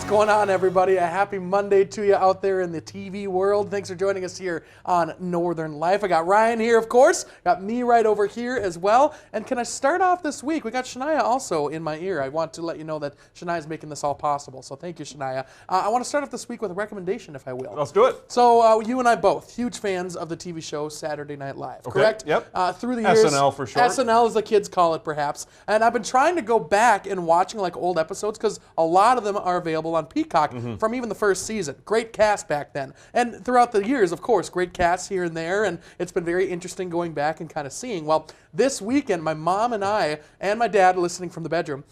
going on, everybody? A happy Monday to you out there in the TV world. Thanks for joining us here on Northern Life. I got Ryan here, of course. Got me right over here as well. And can I start off this week? We got Shania also in my ear. I want to let you know that Shania is making this all possible. So thank you, Shania. I want to start off this week with a recommendation, if I will. Let's do it. So you and I both, huge fans of the TV show Saturday Night Live, Okay. correct? Yep. Through the years. SNL for short. SNL, as the kids call it, perhaps. And I've been trying to go back and watching like old episodes because a lot of them are available on Peacock from even the first season. Great cast back then. And throughout the years, of course, great casts here and there, and it's been very interesting going back and kind of seeing. Well, this weekend, my mom and I and my dad, listening from the bedroom,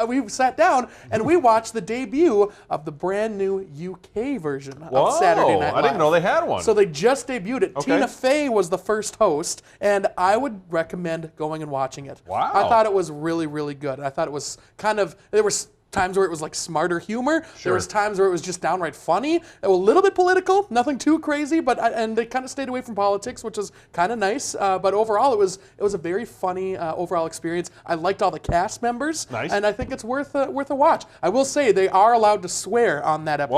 we sat down and we watched the debut of the brand new UK version of Saturday Night Live. I didn't know they had one. So they just debuted it. Okay. Tina Fey was the first host, and I would recommend going and watching it. Wow. I thought it was really, really good. I thought it was there were times where it was like smarter humor. Sure. There was times where it was just downright funny. A little bit political, nothing too crazy, and they kind of stayed away from politics, which is kind of nice. But overall, it was a very funny overall experience. I liked all the cast members, Nice. and I think it's worth a watch. I will say they are allowed to swear on that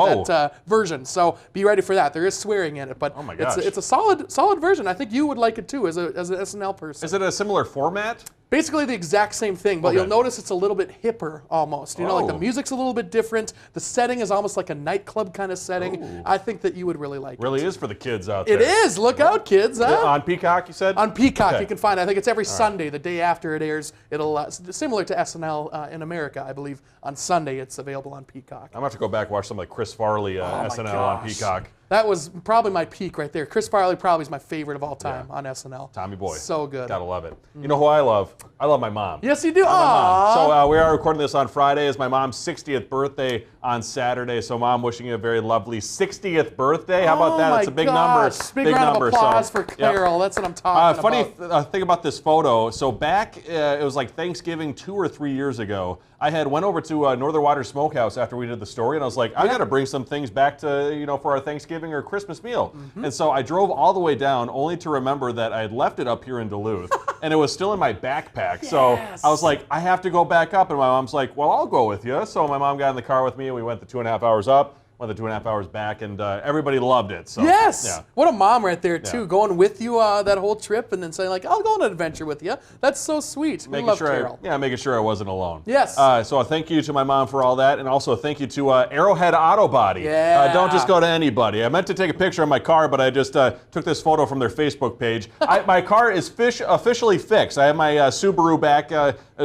version, so be ready for that. There is swearing in it, but Oh my gosh. it's a solid version. I think you would like it too as an SNL person. Is it a similar format? Basically the exact same thing, but Okay. you'll notice it's a little bit hipper almost. You know, like the Oh. music's a little bit different. The setting is almost like a nightclub kind of setting. Ooh. I think that you would really like Really it. is for the kids out there. It is. Look out, kids. Huh? On Peacock, you said? On Peacock, Okay. you can find it. I think it's every Sunday, the day after it airs. It'll similar to SNL in America, I believe. On Sunday, it's available on Peacock. I'm going to have to go back and watch some like Chris Farley my SNL on gosh. Peacock. That was probably my peak right there. Chris Farley probably is my favorite of all time on SNL. Tommy Boy. So good. Gotta love it. You know who I love? I love my mom. Yes, you do. I love my Aww. mom. So we are recording this on Friday. It's my mom's 60th birthday on Saturday. So Mom, wishing you a very lovely 60th birthday. How about that? It's a big number. Big round number. of applause So, for Carol. That's what I'm talking funny about. thing about this photo. So back, it was like Thanksgiving 2 or 3 years ago. I had went over to Northern Water Smokehouse after we did the story, and I was like, I got to bring some things back to for our Thanksgiving or Christmas meal. And so I drove all the way down, only to remember that I had left it up here in Duluth, and it was still in my backpack. So I was like, I have to go back up, and my mom's like, well, I'll go with you. So my mom got in the car with me, and we went the 2.5 hours up. Went the 2.5 hours back, and everybody loved it. So, Yes. yeah. What a mom right there, too. Yeah. Going with you that whole trip and then saying, like, I'll go on an adventure with you. That's so sweet. We love Carol. Making sure I wasn't alone. Yes. So a thank you to my mom for all that, and also a thank you to Arrowhead Auto Body. Yeah. Don't just go to anybody. I meant to take a picture of my car, but I just took this photo from their Facebook page. My car is officially fixed. I have my Subaru back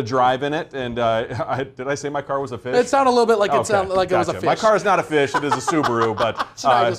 drive in it, and did I say my car was a fish? It sounded a little bit like it sounded like it was a Gotcha. fish. My car is not a fish. It is a Subaru, but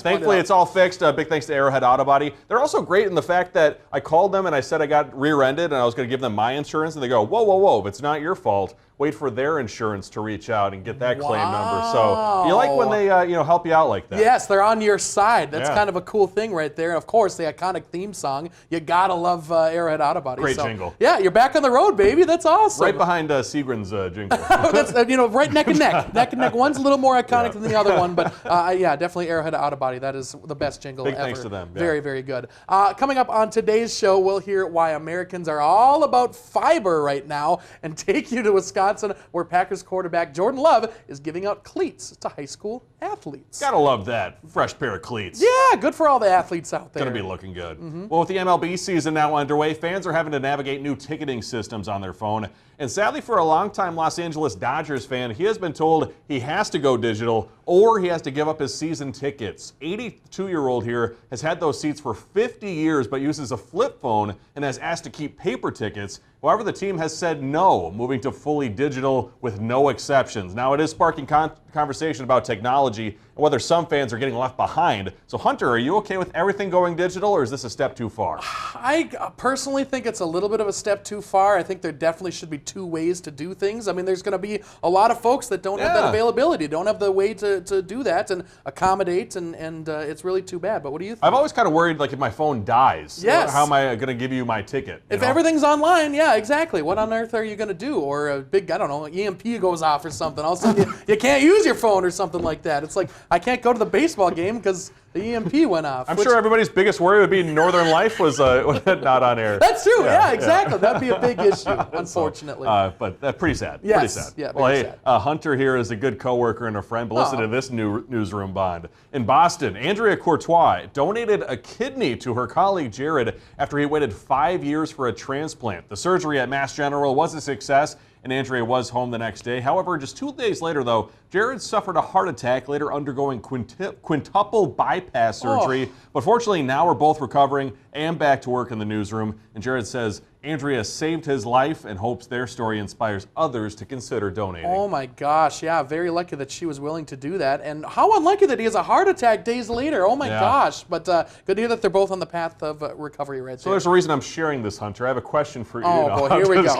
thankfully it's all fixed. Big thanks to Arrowhead Auto Body. They're also great in the fact that I called them and I said I got rear-ended and I was going to give them my insurance, and they go, whoa, whoa, whoa, if it's not your fault, wait for their insurance to reach out and get that claim number. So you like when they help you out like that. Yes, they're on your side. That's Yeah. kind of a cool thing right there. And of course, the iconic theme song. You gotta love Arrowhead Auto Body. Great jingle. Yeah, you're back on the road, baby. That's awesome. Right behind Seagren's jingle. That's right neck and neck. Neck and neck. One's a little more iconic than the other one, but yeah, definitely Arrowhead Auto Body. That is the best jingle Big ever. thanks to them, yeah. Very, very good. Coming up on today's show, we'll hear why Americans are all about fiber right now and take you to Wisconsin, where Packers quarterback Jordan Love is giving out cleats to high school athletes. Gotta love that. Fresh pair of cleats. Yeah, good for all the athletes out there. Gonna be looking good. Well, with the MLB season now underway, fans are having to navigate new ticketing systems on their phone. And sadly, for a longtime Los Angeles Dodgers fan, he has been told he has to go digital or he has to give up his season tickets. 82-year-old here has had those seats for 50 years but uses a flip phone and has asked to keep paper tickets. However, the team has said no, moving to fully digital with no exceptions. Now, it is sparking conversation about technology and whether some fans are getting left behind. So, Hunter, are you okay with everything going digital, or is this a step too far? I personally think it's a little bit of a step too far. I think there definitely should be two ways to do things. I mean, there's going to be a lot of folks that don't have that availability, don't have the way to do that and accommodate, and it's really too bad. But what do you think? I've always kind of worried, like, if my phone dies, Yes. how am I going to give you my ticket? If everything's online, yeah, Yeah, exactly. What on earth are you going to do? Or a big, I don't know, EMP goes off or something. All of a sudden you can't use your phone or something like that. It's like, I can't go to the baseball game because the EMP went off. I'm sure everybody's biggest worry would be Northern Life was not on air. That's true. Yeah, exactly. That'd be a big issue, unfortunately. But pretty sad. Yes. Pretty sad. Yeah, well, very hey, sad. Hunter here is a good coworker and a friend. But listen to this newsroom bond. In Boston, Andrea Courtois donated a kidney to her colleague Jared after he waited 5 years for a transplant. The surgery at Mass General was a success, and Andrea was home the next day. However, just 2 days later, though, Jared suffered a heart attack, later undergoing quintuple bypass surgery. But fortunately, now we're both recovering and back to work in the newsroom. And Jared says Andrea saved his life and hopes their story inspires others to consider donating. Oh my gosh, yeah, very lucky that she was willing to do that. And how unlucky that he has a heart attack days later. Oh my gosh. But good to hear that they're both on the path of recovery right So there. there's a reason I'm sharing this, Hunter. I have a question for you. Oh, boy, here we go.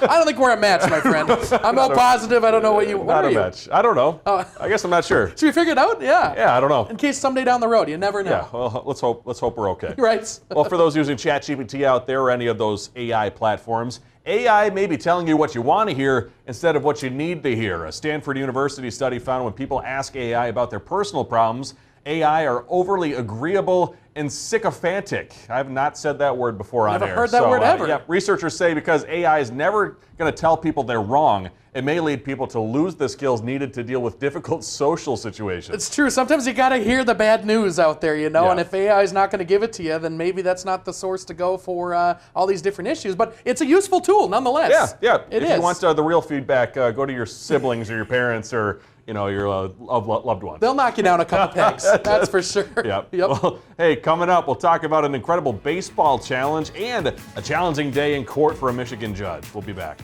I don't think we're a match, my friend. I'm all positive. I don't know what you. What Not are a you? match. I don't know. I guess I'm not sure. Should we figure it out? Yeah. Yeah, I don't know. In case someday down the road, you never know. Yeah, well, let's hope we're okay. Right. Well, for those using ChatGPT out there or any of those AI platforms, AI may be telling you what you want to hear instead of what you need to hear. A Stanford University study found when people ask AI about their personal problems, AI are overly agreeable and sycophantic. I have not said that word before on air. Never heard that word ever. Yeah, researchers say because AI is never going to tell people they're wrong, it may lead people to lose the skills needed to deal with difficult social situations. It's true. Sometimes you got to hear the bad news out there, you know, Yeah. and if AI is not going to give it to you, then maybe that's not the source to go for all these different issues. But it's a useful tool nonetheless. Yeah. It if is. you want the real feedback, go to your siblings or your parents or your loved ones. They'll knock you down a couple pegs. That's for sure. Yep. Yep. Well, hey, coming up, we'll talk about an incredible baseball challenge and a challenging day in court for a Michigan judge. We'll be back.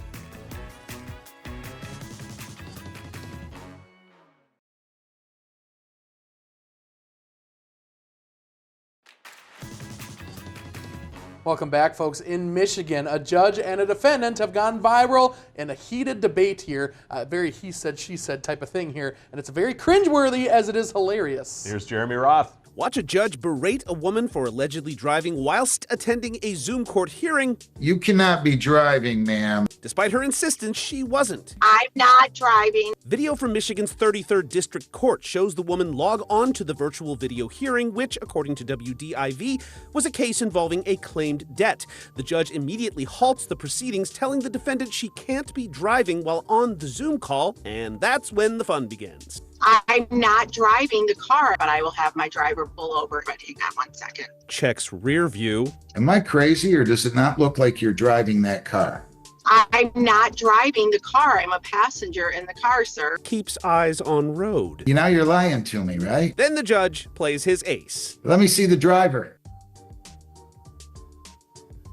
Welcome back, folks. In Michigan, a judge and a defendant have gone viral in a heated debate here. Very he said, she said type of thing here. And it's very cringeworthy as it is hilarious. Here's Jeremy Roth. Watch a judge berate a woman for allegedly driving whilst attending a Zoom court hearing, You cannot be driving, ma'am. despite her insistence she wasn't. I'm not driving. Video from Michigan's 33rd District Court shows the woman log on to the virtual video hearing, which, according to WDIV, was a case involving a claimed debt. The judge immediately halts the proceedings, telling the defendant she can't be driving while on the Zoom call, and that's when the fun begins. I'm not driving the car, but I will have my driver pull over. But hang on 1 second. Checks rear view. Am I crazy or does it not look like you're driving that car? I'm not driving the car. I'm a passenger in the car, sir. Keeps eyes on road. You're lying to me, right? Then the judge plays his ace. Let me see the driver.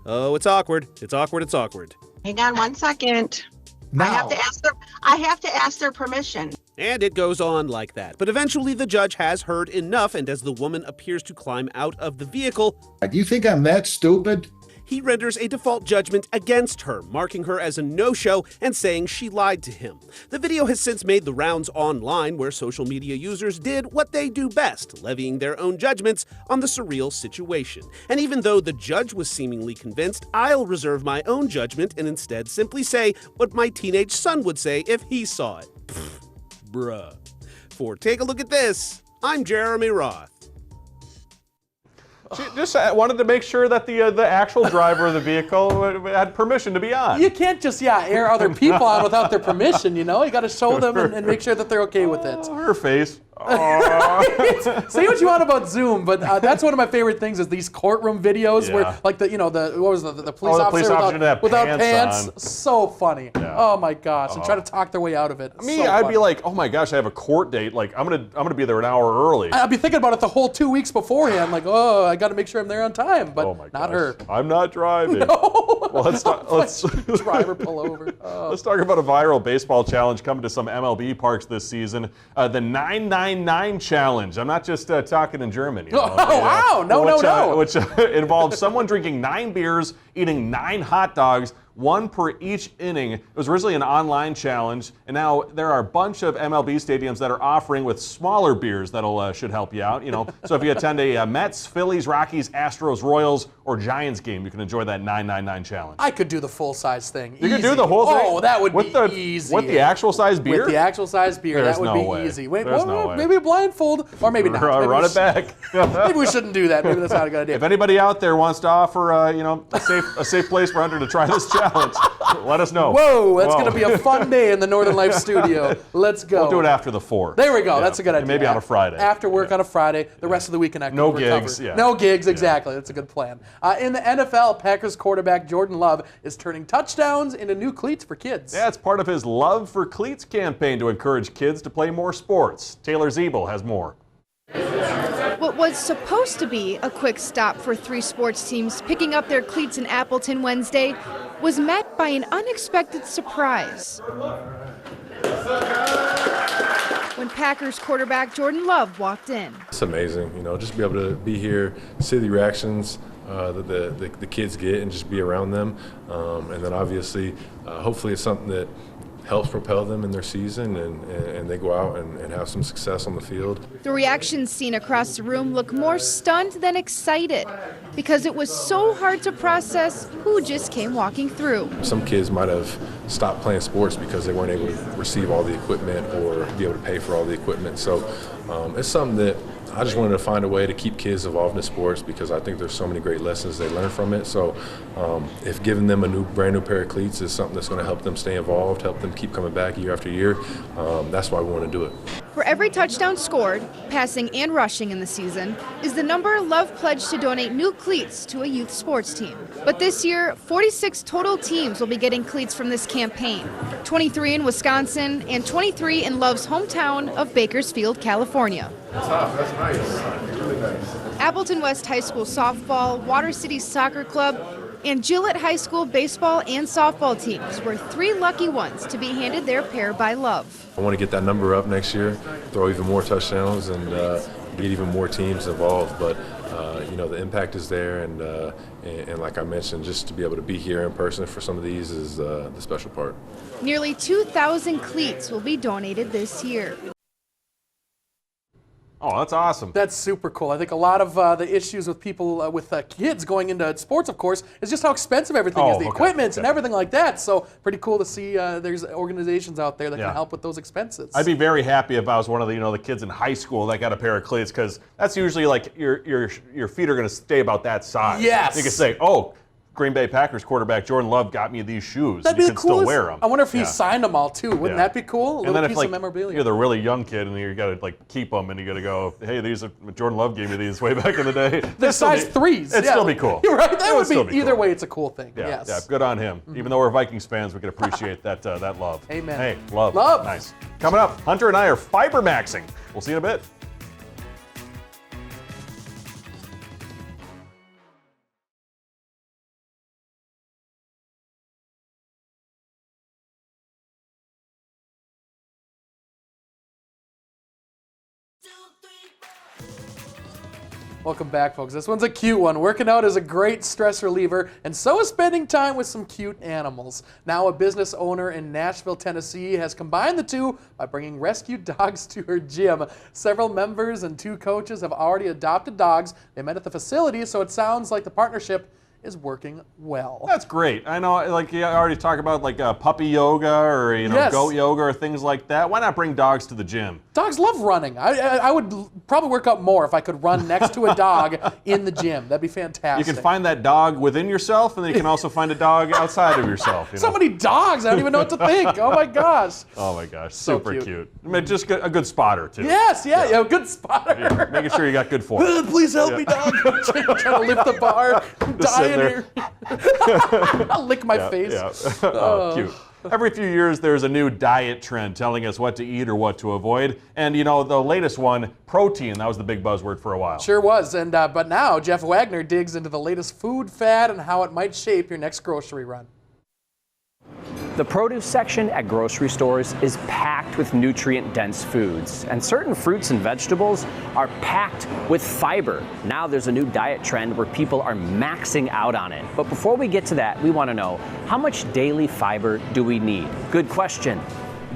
Oh, it's awkward. It's awkward. It's awkward. Hang on 1 second. Now. I have to ask their permission. And it goes on like that. But eventually the judge has heard enough, and as the woman appears to climb out of the vehicle, Do you think I'm that stupid? he renders a default judgment against her, marking her as a no-show and saying she lied to him. The video has since made the rounds online, where social media users did what they do best, levying their own judgments on the surreal situation. And even though the judge was seemingly convinced, I'll reserve my own judgment and instead simply say what my teenage son would say if he saw it. Pfft, bruh. For Take a Look at This, I'm Jeremy Roth. She just wanted to make sure that the actual driver of the vehicle had permission to be on. You can't just, air other people on without their permission, you know? You got to show them and make sure that they're okay with it. Oh, her face. Say what you want about Zoom, but that's one of my favorite things is these courtroom videos Yeah. where, like, what was the police the officer police officer didn't have without pants pants? on. So funny. Yeah. Oh my gosh, and try to talk their way out of it. Me, So I'd funny. be like, oh my gosh, I have a court date. Like, I'm gonna be there an hour early. I'd be thinking about it the whole 2 weeks beforehand, like, oh, I got to make sure I'm there on time, but Oh my not gosh. her. I'm not driving. No. Well, let's Driver pull over. Oh. Let's talk about a viral baseball challenge coming to some MLB parks this season. The 999 challenge. I'm not just talking in German. You know, Oh, wow. No. Which involves someone drinking 9 beers, eating 9 hot dogs, one per each inning. It was originally an online challenge, and now there are a bunch of MLB stadiums that are offering with smaller beers that'll should help you out. So if you attend a Mets, Phillies, Rockies, Astros, Royals, or Giants game, you can enjoy that $9.99 challenge. I could do the full-size thing. You could do the whole thing? Oh, that would with be easy. With the actual size beer? With the actual size beer, There's that would no be way. easy. Wait, There's no way. maybe a blindfold, or maybe not. Maybe Run it back. Maybe we shouldn't do that. Maybe that's not a good idea. If anybody out there wants to offer, a safe place for Hunter to try this challenge, let us know. Whoa, that's going to be a fun day in the Northern Life studio. Let's go. We'll do it after the 4. There we go. That's a good idea. And maybe on a Friday. After work on a Friday. The rest of the weekend I can No recover. gigs, yeah. No gigs, exactly. That's a good plan. In the NFL, Packers quarterback Jordan Love is turning touchdowns into new cleats for kids. Yeah, it's part of his Love for Cleats campaign to encourage kids to play more sports. Taylor Zeebel has more. What was supposed to be a quick stop for 3 sports teams picking up their cleats in Appleton Wednesday was met by an unexpected surprise. When Packers quarterback Jordan Love walked in. It's amazing, just be able to be here, see the reactions that the kids get and just be around them. And then obviously, hopefully it's something that helps propel them in their season and they go out and have some success on the field. The reactions seen across the room look more stunned than excited because it was so hard to process who just came walking through. Some kids might have stopped playing sports because they weren't able to receive all the equipment or be able to pay for all the equipment. So it's something that I just wanted to find a way to keep kids involved in sports because I think there's so many great lessons they learn from it. So if giving them a brand new pair of cleats is something that's going to help them stay involved, help them keep coming back year after year, that's why we want to do it. For every touchdown scored, passing and rushing in the season, is the number Love pledged to donate new cleats to a youth sports team. But this year, 46 total teams will be getting cleats from this campaign, 23 in Wisconsin and 23 in Love's hometown of Bakersfield, California. That's nice. Really nice. Appleton West High School softball, Water City Soccer Club, and Gillette High School baseball and softball teams were 3 lucky ones to be handed their pair by Love. I want to get that number up next year, throw even more touchdowns, and get even more teams involved. But the impact is there, and like I mentioned, just to be able to be here in person for some of these is the special part. Nearly 2,000 cleats will be donated this year. Oh, that's awesome. That's super cool. I think a lot of the issues with people, with kids going into sports, of course, is just how expensive everything is, the equipment and everything like that. So pretty cool to see there's organizations out there that can help with those expenses. I'd be very happy if I was one of the the kids in high school that got a pair of cleats because that's usually like your feet are going to stay about that size. Yes. You can say, oh, Green Bay Packers quarterback Jordan Love got me these shoes. That'd be you the can coolest. still wear them. I wonder if he signed them all too. Wouldn't that be cool? A And little then if piece of memorabilia. you're the really young kid and you got to keep them and you got to go, hey, these are Jordan Love gave me these way back in the day. They're size 3s. It'd still be cool. You're right. That would still be either cool. way. It's a cool thing. Yeah, Yes. yeah, good on him. Even though we're Vikings fans, we can appreciate that love. Amen. Hey, love. Love. Nice. Coming up, Hunter and I are fiber maxing. We'll see you in a bit. Welcome back, folks. This one's a cute one. Working out is a great stress reliever, and so is spending time with some cute animals. Now, a business owner in Nashville, Tennessee, has combined the two by bringing rescued dogs to her gym. Several members and 2 coaches have already adopted dogs. They met at the facility, so it sounds like the partnership is working well. That's great. I know, like you already talked about, like puppy yoga or goat yoga or things like that. Why not bring dogs to the gym? Dogs love running. I would probably work out more if I could run next to a dog in the gym. That'd be fantastic. You can find that dog within yourself, and then you can also find a dog outside of yourself. So many dogs, I don't even know what to think. Oh my gosh. Oh my gosh, So super cute. cute. I mean, just a good spotter too. Yes, yeah, good spotter. Yeah, making sure you got good form. Please help me, dog. Trying to lift the bar. I'm Just dying sitting there. here. I'll lick my face. Yeah. Oh, cute. Every few years, there's a new diet trend telling us what to eat or what to avoid. And, the latest one, protein, that was the big buzzword for a while. Sure was. And but now, Jeff Wagner digs into the latest food fad and how it might shape your next grocery run. The produce section at grocery stores is packed with nutrient-dense foods, and certain fruits and vegetables are packed with fiber. Now there's a new diet trend where people are maxing out on it. But before we get to that, we want to know, how much daily fiber do we need? Good question.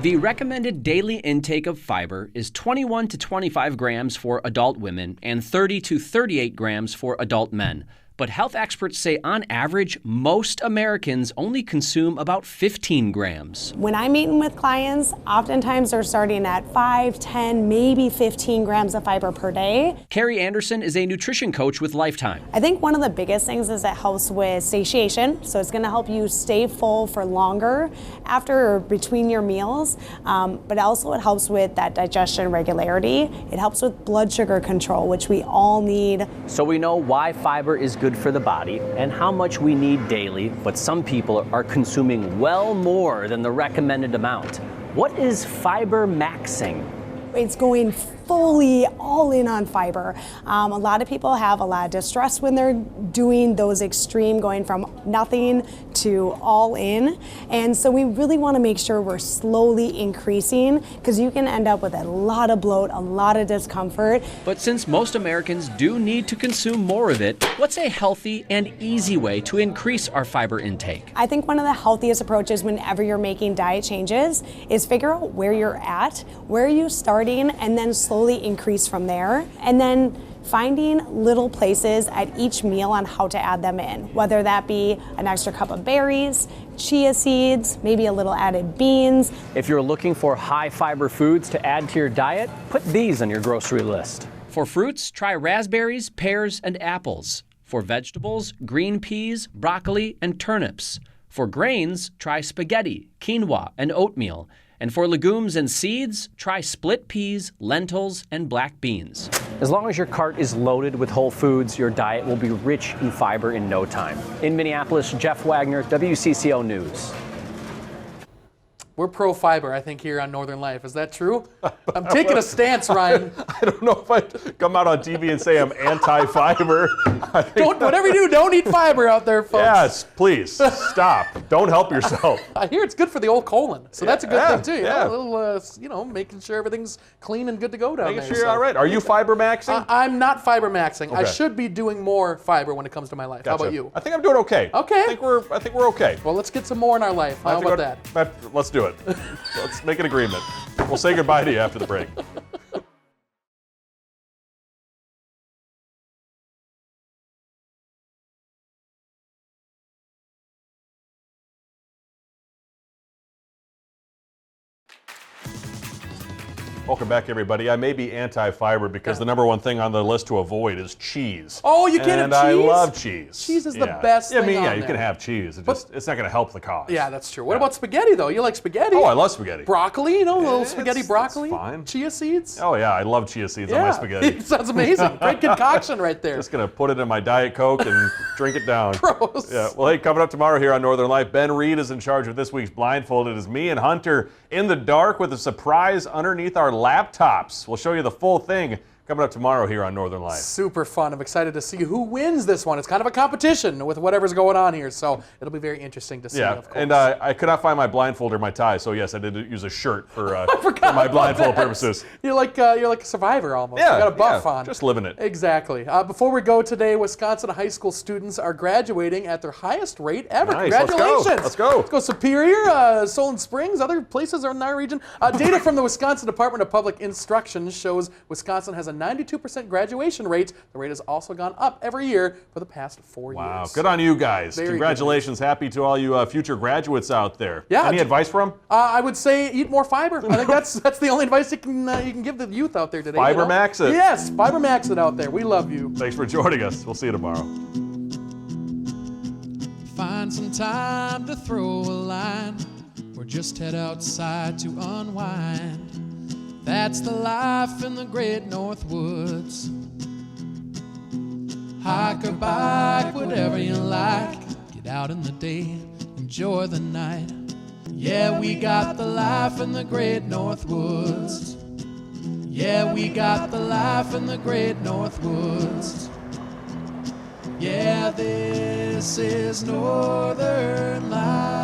The recommended daily intake of fiber is 21 to 25 grams for adult women and 30 to 38 grams for adult men. But health experts say on average, most Americans only consume about 15 grams. When I'm meeting with clients, oftentimes they're starting at 5, 10, maybe 15 grams of fiber per day. Carrie Anderson is a nutrition coach with Lifetime. I think one of the biggest things is it helps with satiation, so it's going to help you stay full for longer after or between your meals, but also it helps with that digestion regularity. It helps with blood sugar control, which we all need. So we know why fiber is good for the body and how much we need daily, but some people are consuming well more than the recommended amount. What is fiber maxing? It's going fully all in on fiber. A lot of people have a lot of distress when they're doing those extreme, going from nothing to all in. And so we really want to make sure we're slowly increasing, because you can end up with a lot of bloat, a lot of discomfort. But since most Americans do need to consume more of it, what's a healthy and easy way to increase our fiber intake? I think one of the healthiest approaches whenever you're making diet changes is figure out where you're at, where are you starting, and then slowly increase from there. And then finding little places at each meal on how to add them in, whether that be an extra cup of berries, chia seeds, maybe a little added beans. If you're looking for high fiber foods to add to your diet, put these on your grocery list. For fruits, try raspberries, pears, and apples. For vegetables, green peas, broccoli, and turnips. For grains, try spaghetti, quinoa, and oatmeal. And for legumes and seeds, try split peas, lentils, and black beans. As long as your cart is loaded with whole foods, your diet will be rich in fiber in no time. In Minneapolis, Jeff Wagner, WCCO News. We're pro-fiber, I think, here on Northern Life. Is that true? I'm taking a stance, Ryan. I don't know if I'd come out on TV and say I'm anti-fiber. Whatever you do, don't eat fiber out there, folks. Yes, please, stop. Don't help yourself. I hear it's good for the old colon, so that's a good thing, too. Yeah. A little, making sure everything's clean and good to go down there. Making sure you're all right. Are you fiber maxing? I'm not fiber maxing. I Okay. should be doing more fiber when it comes to my life. Gotcha. How about you? I think I'm doing okay. Okay. I think we're okay. Well, let's get some more in our life. How about that? Let's do it. Let's make an agreement. We'll say goodbye to you after the break. Welcome back, everybody. I may be anti-fiber because the number one thing on the list to avoid is cheese. Oh, you can't have And cheese? I love cheese. Cheese is the best thing you on can there. have cheese. It's not going to help the cause. Yeah, that's true. What about spaghetti, though? You like spaghetti? Oh, I love spaghetti. Broccoli, a little spaghetti It's broccoli. fine. Chia seeds. Oh, yeah, I love chia seeds on my spaghetti. Sounds amazing. Great concoction right there. Just going to put it in my Diet Coke and drink it down. Gross. Yeah. Well, hey, coming up tomorrow here on Northern Life, Ben Reed is in charge of this week's Blindfolded. It is me and Hunter in the dark with a surprise underneath our laptops. We'll show you the full thing coming up tomorrow here on Northern Life. Super fun. I'm excited to see who wins this one. It's kind of a competition with whatever's going on here, so it'll be very interesting to see, Yeah, of course. and I could not find my blindfold or my tie, so yes, I did use a shirt for my about blindfold that. purposes. You're like a survivor almost. Yeah, You got a buff yeah, on. just living it. Exactly. Before we go today, Wisconsin high school students are graduating at their highest rate ever. Nice. Let's go. Congratulations. Let's go. Let's go Superior, Solon Springs, other places are in our region. Data from the Wisconsin Department of Public Instruction shows Wisconsin has a 92% graduation rate. The rate has also gone up every year for the past 4 years. Wow, good on you guys. Very Congratulations. Happy to all you future graduates out there. Yeah. Any advice from? I would say eat more fiber. I think that's the only advice you can give the youth out there today. Fiber max it. Yes, fiber max it out there. We love you. Thanks for joining us. We'll see you tomorrow. Find some time to throw a line or just head outside to unwind. That's the life in the great North Woods. Hike or bike, whatever you like. Get out in the day, enjoy the night. Yeah, we got the life in the great North Woods. Yeah, we got the life in the great North Woods. Yeah, this is Northern Life.